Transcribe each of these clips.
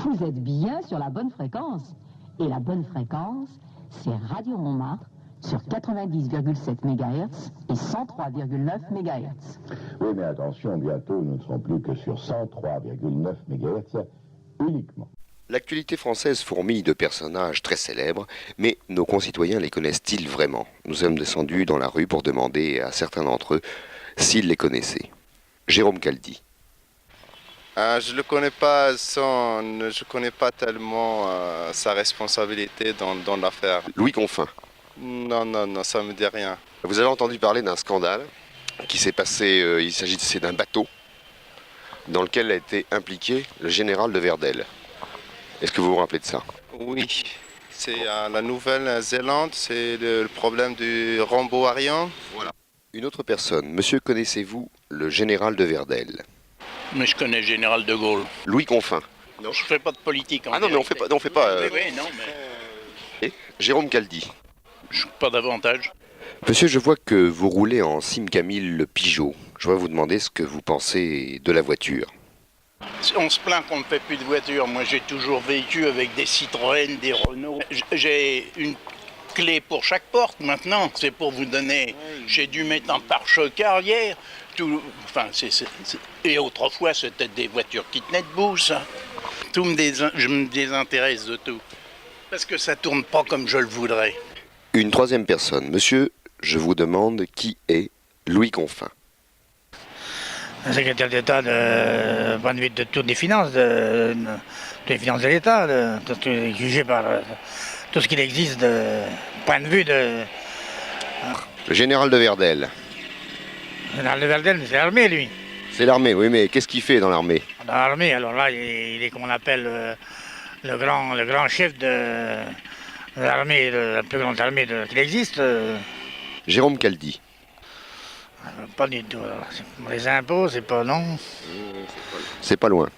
Vous êtes bien sur la bonne fréquence. Et la bonne fréquence, c'est Radio Montmartre sur 90,7 MHz et 103,9 MHz. Oui, mais attention, bientôt, nous ne serons plus que sur 103,9 MHz uniquement. L'actualité française fourmille de personnages très célèbres, mais nos concitoyens les connaissent-ils vraiment? Nous sommes descendus dans la rue pour demander à certains d'entre eux s'ils les connaissaient. Jérôme Caldi. Je le connais pas je connais pas tellement sa responsabilité dans l'affaire. Louis Confin. Non, ça me dit rien. Vous avez entendu parler d'un scandale qui s'est passé, il s'agissait d'un bateau dans lequel a été impliqué le général de Verdel. Est-ce que vous vous rappelez de ça? Oui, c'est la Nouvelle-Zélande, c'est le problème du Rambo-Ariane. Voilà. Une autre personne. Monsieur, connaissez-vous le général de Verdel? Mais je connais le général de Gaulle. Louis Confin. Non, je fais pas de politique en non, mais on fait pas. Oui, non, mais... Et Jérôme Caldi. Je pas davantage. Monsieur, je vois que vous roulez en Sim-Camille le Pigeot. Je voudrais vous demander ce que vous pensez de la voiture. On se plaint qu'on ne fait plus de voitures. Moi, j'ai toujours vécu avec des Citroën, des Renault. J'ai une clé pour chaque porte maintenant. C'est pour vous donner... J'ai dû mettre un pare-choc arrière. Et autrefois, c'était des voitures qui tenaient debout, ça. Je me désintéresse de tout. Parce que ça tourne pas comme je le voudrais. Une troisième personne. Monsieur, je vous demande qui est Louis Confin. Un secrétaire d'État de point de vue de toutes les finances, des finances de l'État, tout ce qui est jugé par tout ce qu'il existe de point de vue de... Le général de Verdel. Le général de Verdel, c'est l'armée, lui. C'est l'armée, oui, mais qu'est-ce qu'il fait dans l'armée? Dans l'armée, alors là, il est comme on appelle le grand chef de l'armée, la plus grande armée qu'il existe. Jérôme Caldi. Pas du tout. Les impôts, c'est pas non. C'est pas loin.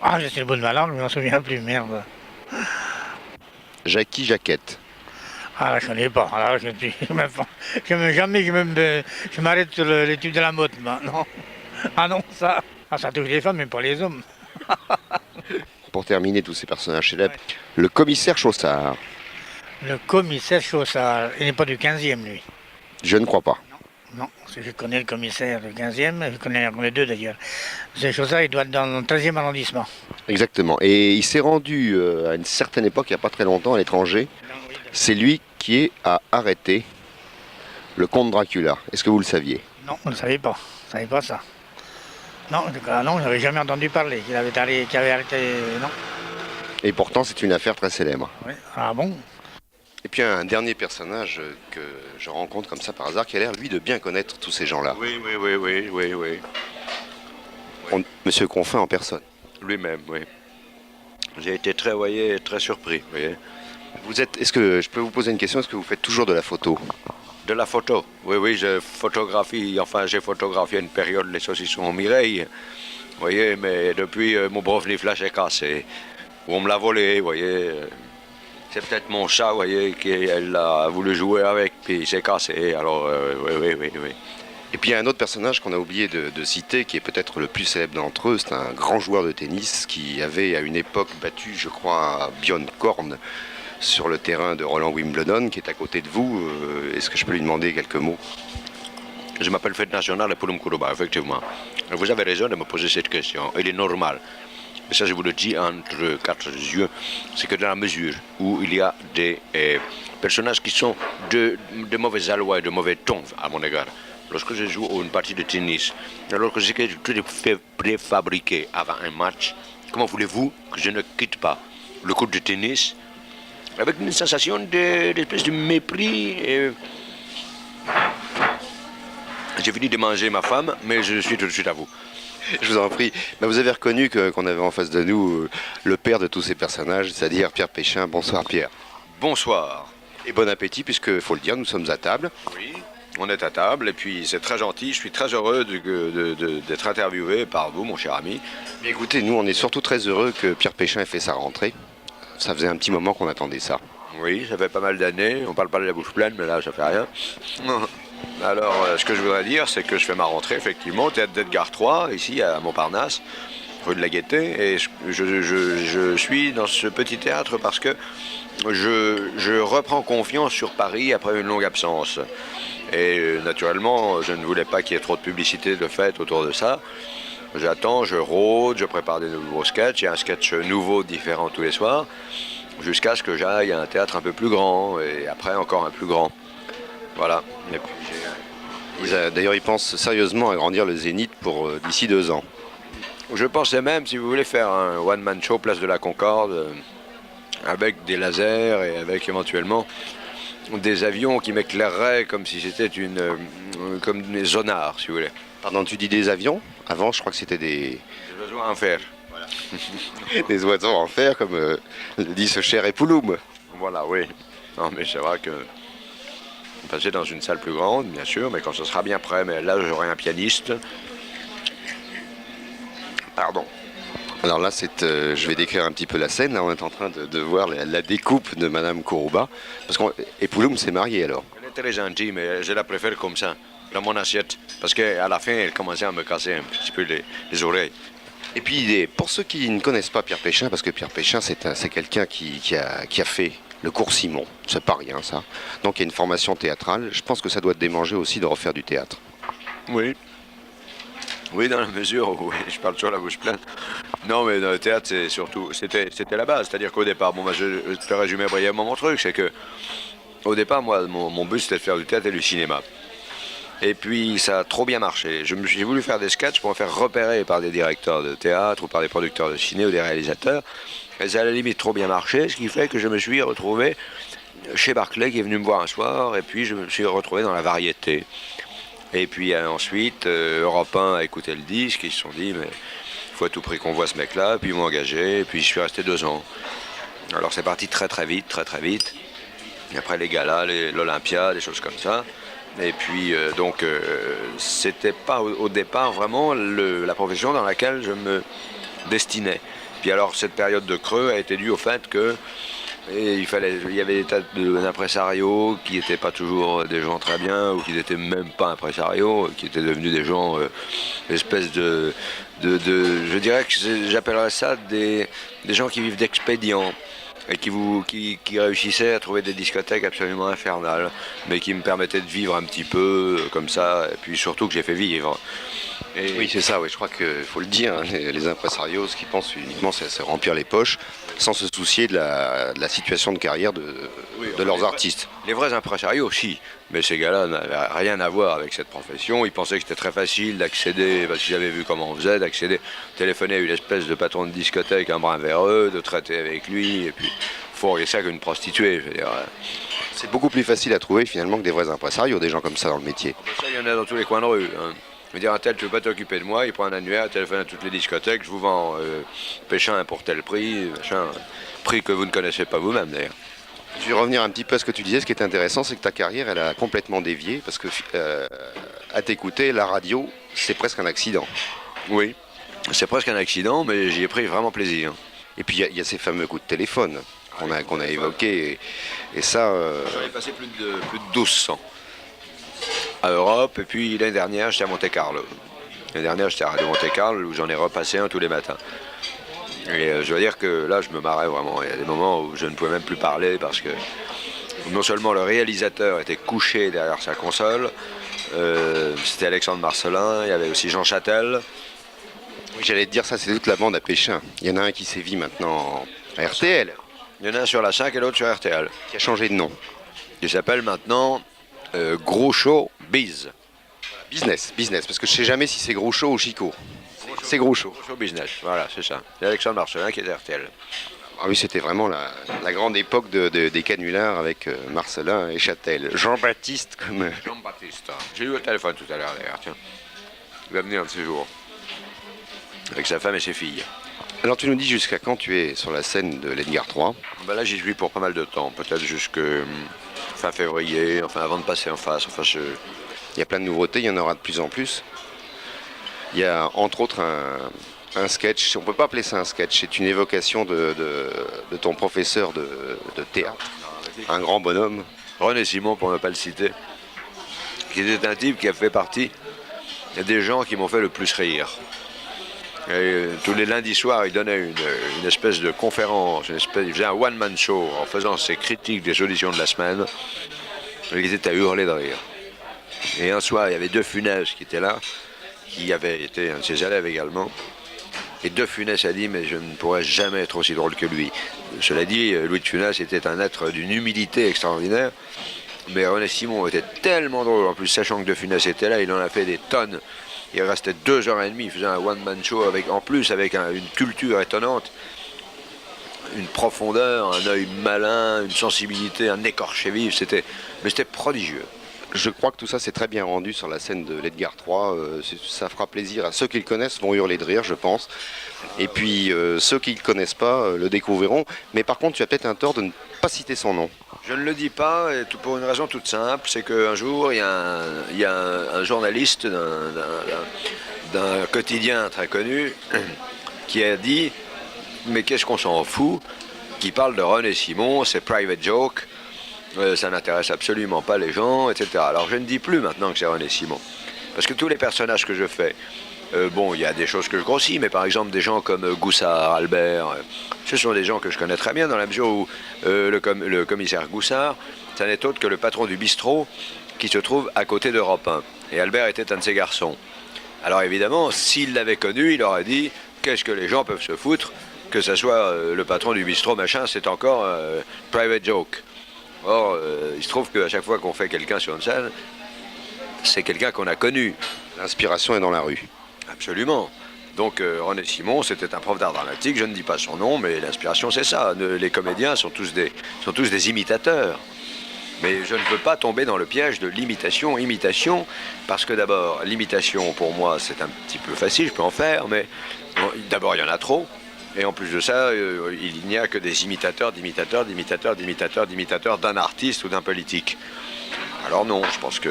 Ah, je suis le bout de ma langue, je m'en souviens plus, merde. Jackie Jaquette. Ah, là, je connais pas. Alors, je m'arrête sur l'étude de la mode, non. Ah non, ça touche les femmes, mais pas les hommes. Pour terminer tous ces personnages célèbres, le commissaire Chaussard. Le commissaire Chaussard, il n'est pas du 15e, lui. Je ne crois pas. Non, je connais le commissaire du 15e, je connais les deux d'ailleurs. Ce Chaussard, il doit être dans le 13e arrondissement. Exactement. Et il s'est rendu à une certaine époque, il n'y a pas très longtemps, à l'étranger. C'est lui qui a arrêté le comte Dracula. Est-ce que vous le saviez? Non, je ne le savais pas. Je ne savais pas ça. Non, non, je n'avais jamais entendu parler qu'il avait arrêté. Non. Et pourtant, c'est une affaire très célèbre. Oui. Ah bon? Et puis un dernier personnage que je rencontre comme ça par hasard, qui a l'air, lui, de bien connaître tous ces gens-là. Oui. Monsieur Confin en personne. Lui-même, oui. J'ai été très surpris, voyez. Est-ce que je peux vous poser une question? Est-ce que vous faites toujours de la photo? De la photo? Oui, j'ai photographié une période les saucissons au Mireille, vous voyez, mais depuis mon brevet flash est cassé. Ou on me l'a volé, vous voyez. C'est peut-être mon chat, vous voyez, qu'elle a voulu jouer avec, puis il s'est cassé, alors oui. Et puis il y a un autre personnage qu'on a oublié de citer, qui est peut-être le plus célèbre d'entre eux. C'est un grand joueur de tennis qui avait à une époque battu, je crois, Björn Korn sur le terrain de Roland Wimbledon, qui est à côté de vous. Est-ce que je peux lui demander quelques mots? Je m'appelle Fête Nationale pour Mkuruba, effectivement. Vous avez raison de me poser cette question. Il est normal. Et ça, je vous le dis entre quatre yeux, c'est que dans la mesure où il y a des personnages qui sont de mauvais aloi et de mauvais ton à mon égard, lorsque je joue une partie de tennis, alors que j'ai tout est préfabriqué avant un match, comment voulez-vous que je ne quitte pas le court de tennis avec une sensation d'espèce de mépris J'ai fini de manger ma femme, mais je suis tout de suite à vous. Je vous en prie. Ben, vous avez reconnu qu'on avait en face de nous le père de tous ces personnages, c'est-à-dire Pierre Péchin. Bonsoir Pierre. Bonsoir. Et bon appétit, puisque, il faut le dire, nous sommes à table. Oui, on est à table, et puis c'est très gentil. Je suis très heureux d'être interviewé par vous, mon cher ami. Mais écoutez, nous, on est surtout très heureux que Pierre Péchin ait fait sa rentrée. Ça faisait un petit moment qu'on attendait ça. Oui, ça fait pas mal d'années. On parle pas de la bouche pleine, mais là, ça fait rien. Alors, ce que je voudrais dire, c'est que je fais ma rentrée, effectivement, au théâtre d'Edgar III, ici, à Montparnasse, rue de la Gaîté. Et je suis dans ce petit théâtre parce que je reprends confiance sur Paris après une longue absence. Et naturellement, je ne voulais pas qu'il y ait trop de publicité de fait autour de ça. J'attends, je rôde, je prépare des nouveaux sketchs. Il y a un sketch nouveau, différent tous les soirs, jusqu'à ce que j'aille à un théâtre un peu plus grand, et après encore un plus grand. Voilà. Et puis, D'ailleurs, ils pensent sérieusement à agrandir le Zénith pour d'ici 2 ans. je pensais même, si vous voulez faire un one-man show place de la Concorde, avec des lasers et avec éventuellement des avions qui m'éclaireraient comme si c'était comme des zonards, si vous voulez. Pardon, tu dis des avions? Avant, je crois que c'était des Des oiseaux en fer. des oiseaux en fer, comme le dit ce cher Epouloum. Voilà, oui. Non, mais c'est vrai que passer dans une salle plus grande, bien sûr, mais quand ce sera bien prêt. Mais là, j'aurai un pianiste. Pardon. Alors là, je vais décrire un petit peu la scène. Là, on est en train de voir la découpe de Madame Kourouba. Parce qu'Epouloum s'est marié alors. Elle est très gentille, mais je la préfère comme ça, dans mon assiette. Parce qu'à la fin, elle commençait à me casser un petit peu les oreilles. Et puis, pour ceux qui ne connaissent pas Pierre Péchin, parce que Pierre Péchin, c'est quelqu'un qui a fait le cours Simon. C'est pas rien, ça. Donc, il y a une formation théâtrale. Je pense que ça doit te démanger aussi de refaire du théâtre. Oui. Oui, dans la mesure où je parle toujours la bouche pleine. Non, mais dans le théâtre, c'est surtout, c'était la base. C'est-à-dire qu'au départ, je te résumer brièvement mon truc, c'est que au départ, moi, mon but, c'était de faire du théâtre et du cinéma. Et puis, ça a trop bien marché. J'ai voulu faire des sketchs pour me faire repérer par des directeurs de théâtre ou par des producteurs de ciné ou des réalisateurs. Et ça a à la limite trop bien marché, ce qui fait que je me suis retrouvé chez Barclay, qui est venu me voir un soir, et puis je me suis retrouvé dans la variété. Et puis ensuite, Europe 1 a écouté le disque, ils se sont dit, mais il faut à tout prix qu'on voit ce mec-là, puis ils m'ont engagé, et puis je suis resté 2 ans. Alors c'est parti très très vite, très très vite. Et après les galas, l'Olympia, des choses comme ça. Et puis c'était pas au départ vraiment la profession dans laquelle je me destinais. Puis alors cette période de creux a été due au fait que il y avait des tas d'impresarios qui n'étaient pas toujours des gens très bien, ou qui n'étaient même pas impresarios, qui étaient devenus des gens, espèces je dirais que j'appellerais ça des gens qui vivent d'expédients, et qui réussissaient à trouver des discothèques absolument infernales, mais qui me permettaient de vivre un petit peu comme ça, et puis surtout que j'ai fait vivre. Et oui, c'est ça, oui, je crois qu'il faut le dire, hein, les impresarios, ce qu'ils pensent uniquement, c'est remplir les poches, sans se soucier de la situation de carrière de leurs artistes. Les vrais impresarios aussi, mais ces gars-là n'avaient rien à voir avec cette profession. Ils pensaient que c'était très facile d'accéder, parce qu'ils avaient vu comment on faisait, d'accéder, téléphoner à une espèce de patron de discothèque, un brin véreux, de traiter avec lui, et puis fourguer ça qu'une prostituée, je veux dire. C'est beaucoup plus facile à trouver finalement que des vrais impresarios, des gens comme ça dans le métier. Ça, il y en a dans tous les coins de rue. Hein. Je veux dire, un tel, tu veux pas t'occuper de moi, il prend un annuaire, il téléphone à toutes les discothèques, je vous vends Péchin pour tel prix, machin, prix que vous ne connaissez pas vous-même d'ailleurs. Je vais revenir un petit peu à ce que tu disais. Ce qui est intéressant, c'est que ta carrière, elle a complètement dévié, parce que à t'écouter, la radio, c'est presque un accident. Oui, c'est presque un accident, mais j'y ai pris vraiment plaisir. Et puis il y a ces fameux coups de téléphone qu'on a évoqués, et ça... J'en ai passé plus de 1200 à Europe, et puis l'année dernière, j'étais à Monte-Carlo. L'année dernière, j'étais à Radio Monte-Carlo, où j'en ai repassé un tous les matins. Et je dois dire que là, je me marrais vraiment. Il y a des moments où je ne pouvais même plus parler, parce que non seulement le réalisateur était couché derrière sa console, c'était Alexandre Marcelin, il y avait aussi Jean Châtel. Oui, j'allais te dire ça, c'est toute la bande à Péchin. Il y en a un qui sévit maintenant à RTL. Il y en a un sur la 5 et l'autre sur RTL. Qui a changé de nom. Il s'appelle maintenant Gros Show Biz. Business, parce que je sais jamais si c'est Gros Show ou Chico. C'est Gros Show. Gros Show Business, voilà, c'est ça. C'est Alexandre Marcelin qui est RTL. Ah oui, c'était vraiment la grande époque des canulars avec Marcelin et Châtel. Jean-Baptiste comme... Jean-Baptiste. J'ai eu au téléphone tout à l'heure d'ailleurs, tiens. Il va venir un de ces jours. Avec sa femme et ses filles. Alors tu nous dis jusqu'à quand tu es sur la scène de l'Edgar III? Ben là j'y suis pour pas mal de temps, peut-être jusque fin février, enfin avant de passer en face. Enfin, Il y a plein de nouveautés, il y en aura de plus en plus. Il y a entre autres Un sketch, on ne peut pas appeler ça un sketch, c'est une évocation de ton professeur de théâtre, un grand bonhomme. René Simon, pour ne pas le citer, qui était un type qui a fait partie des gens qui m'ont fait le plus rire. Et, tous les lundis soirs, il donnait une espèce de conférence, il faisait un one-man show en faisant ses critiques des auditions de la semaine. Il était à hurler de rire. Et un soir, il y avait De Funès qui était là, qui avait été un de ses élèves également. Et De Funès a dit, mais je ne pourrais jamais être aussi drôle que lui. Cela dit, Louis de Funès était un être d'une humilité extraordinaire. Mais René Simon était tellement drôle, en plus sachant que De Funès était là, il en a fait des tonnes. Il restait 2h30, il faisait un one-man show, en plus avec une culture étonnante, une profondeur, un œil malin, une sensibilité, un écorché vif, mais c'était prodigieux. Je crois que tout ça c'est très bien rendu sur la scène de l'Edgar III. Ça fera plaisir à ceux qui le connaissent, vont hurler de rire, je pense. Et puis ceux qui ne le connaissent pas le découvriront. Mais par contre, tu as peut-être un tort de ne pas citer son nom. Je ne le dis pas, et pour une raison toute simple, c'est qu'un jour, il y a un journaliste d'un quotidien très connu qui a dit « Mais qu'est-ce qu'on s'en fout ?» qui parle de René Simon, c'est private joke. Ça n'intéresse absolument pas les gens, etc. Alors je ne dis plus maintenant que c'est René Simon. Parce que tous les personnages que je fais, bon, il y a des choses que je grossis, mais par exemple des gens comme Goussard, Albert, ce sont des gens que je connais très bien dans la mesure où le commissaire Goussard, ça n'est autre que le patron du bistrot qui se trouve à côté d'Europe 1. Et Albert était un de ses garçons. Alors évidemment, s'il l'avait connu, il aurait dit « Qu'est-ce que les gens peuvent se foutre que ce soit le patron du bistrot, machin, c'est encore private joke ». Or, il se trouve qu'à chaque fois qu'on fait quelqu'un sur une scène, c'est quelqu'un qu'on a connu. L'inspiration est dans la rue. Absolument. Donc René Simon, c'était un prof d'art dramatique, je ne dis pas son nom, mais l'inspiration c'est ça. Les comédiens sont tous des imitateurs. Mais je ne veux pas tomber dans le piège de l'imitation, parce que d'abord, l'imitation pour moi c'est un petit peu facile, je peux en faire, mais d'abord il y en a trop. Et en plus de ça, il n'y a que des imitateurs d'un artiste ou d'un politique. Alors non, je pense que...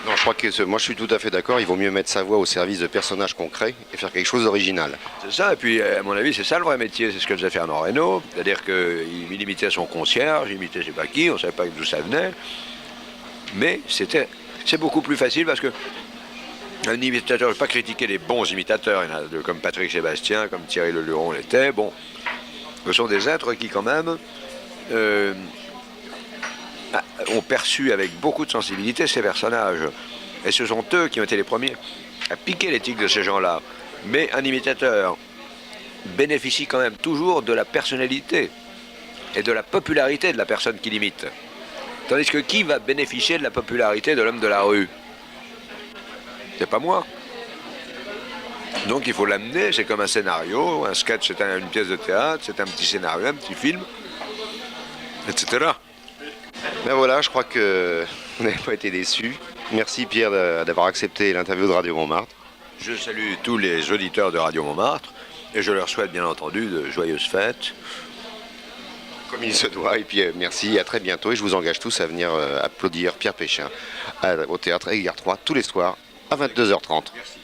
Non, je crois que moi je suis tout à fait d'accord, il vaut mieux mettre sa voix au service de personnages concrets et faire quelque chose d'original. C'est ça, et puis à mon avis c'est ça le vrai métier, c'est ce que faisait Fernand Reynaud, c'est-à-dire qu'il imitait son concierge, il imitait je sais pas qui, on ne savait pas d'où ça venait, mais c'est beaucoup plus facile parce que un imitateur, je ne vais pas critiquer les bons imitateurs, il y en a comme Patrick Sébastien, comme Thierry Leluron l'était, bon, ce sont des êtres qui quand même ont perçu avec beaucoup de sensibilité ces personnages. Et ce sont eux qui ont été les premiers à piquer l'éthique de ces gens-là. Mais un imitateur bénéficie quand même toujours de la personnalité et de la popularité de la personne qui l'imite. Tandis que qui va bénéficier de la popularité de l'homme de la rue ? C'est pas moi. Donc il faut l'amener, c'est comme un scénario, un sketch c'est une pièce de théâtre, c'est un petit scénario, un petit film, etc. Ben voilà, je crois que vous n'avez pas été déçus. Merci Pierre d'avoir accepté l'interview de Radio Montmartre. Je salue tous les auditeurs de Radio Montmartre et je leur souhaite bien entendu de joyeuses fêtes. Comme il se doit, et puis merci, à très bientôt et je vous engage tous à venir applaudir Pierre Péchin au théâtre Edgar III tous les soirs à 22h30. Merci.